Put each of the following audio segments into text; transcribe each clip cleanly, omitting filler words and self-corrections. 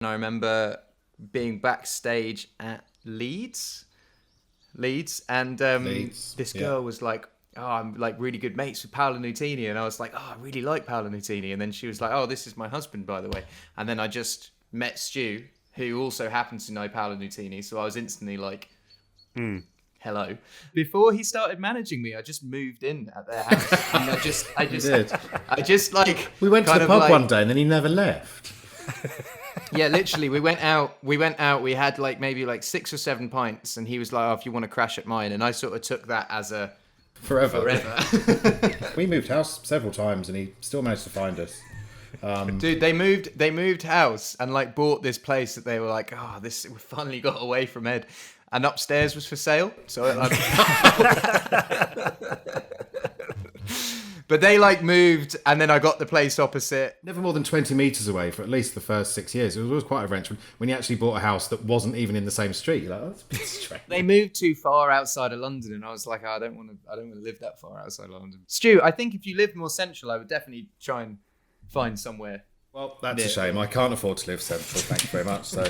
And I remember being backstage at Leeds, and this girl was like, "Oh, I'm like really good mates with Paolo Nutini," and I was like, "Oh, I really like Paolo Nutini," and then she was like, "Oh, this is my husband, by the way," and then I just met Stu, who also happens to know Paolo Nutini, so I was instantly like, hello. Before he started managing me, I just moved in at their house, and I just like we went to the pub one day, and then he never left. Yeah, literally, we went out. We had like maybe like 6 or 7 pints, and he was like, "Oh, if you want to crash at mine," and I sort of took that as a forever. We moved house several times, and he still managed to find us. Dude, they moved house and like bought this place that they were like, "Oh, we finally got away from Ed," and upstairs was for sale. So but they like moved, and then I got the place opposite. Never more than 20 metres away for at least the first 6 years. It was always quite a wrench when you actually bought a house that wasn't even in the same street. You're like, oh, that's a bit strange. They moved too far outside of London, and I was like, I don't want to live that far outside of London. Stu, I think if you lived more central, I would definitely try and find somewhere. Well, that's a shame. I can't afford to live central. Thank you very much. So,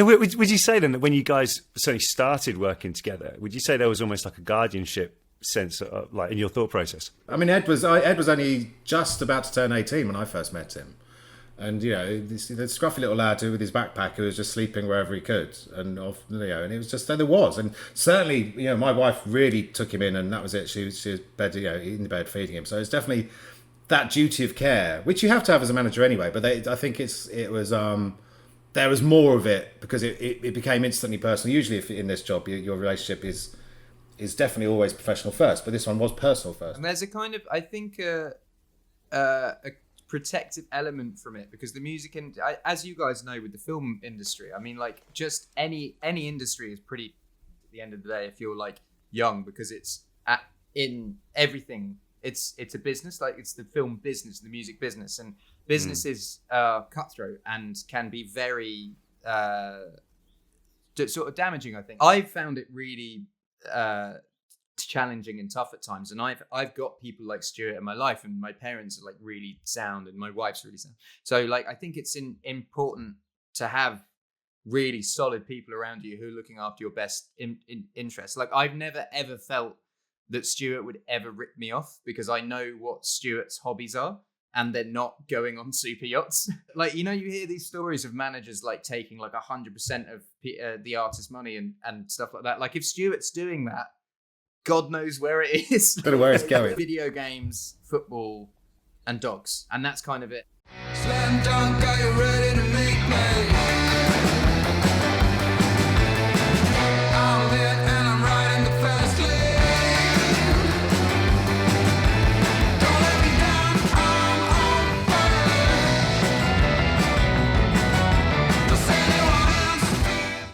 would you say then that when you guys started working together, would you say there was almost like a guardianship sense, like in your thought process? I mean, Ed was only just about to turn 18 when I first met him, and the scruffy little lad with his backpack who was just sleeping wherever he could, and and it was just there was, and certainly my wife really took him in, and that was it. She was in bed feeding him, so it's definitely that duty of care, which you have to have as a manager anyway. But I think there was more of it because it became instantly personal. Usually, if in this job, your relationship is definitely always professional first, but this one was personal first. And there's a kind of, I think, a protective element from it, because the music, and as you guys know, with the film industry, I mean, like just any industry is pretty, at the end of the day, I feel like young, because it's in everything. It's a business, like it's the film business, the music business, and business is cutthroat and can be very sort of damaging. I think I've found it really challenging and tough at times, and I've got people like Stuart in my life, and my parents are like really sound, and my wife's really sound. So like I think it's important to have really solid people around you who are looking after your best interests. Like I've never ever felt that Stuart would ever rip me off, because I know what Stuart's hobbies are, and they're not going on super yachts. Like, you hear these stories of managers like taking like 100% of the artist's money and stuff like that. Like if Stuart's doing that, God knows where it is. Don't know where it's going. Video games, football, and dogs. And that's kind of it. Slam dunk, are you ready?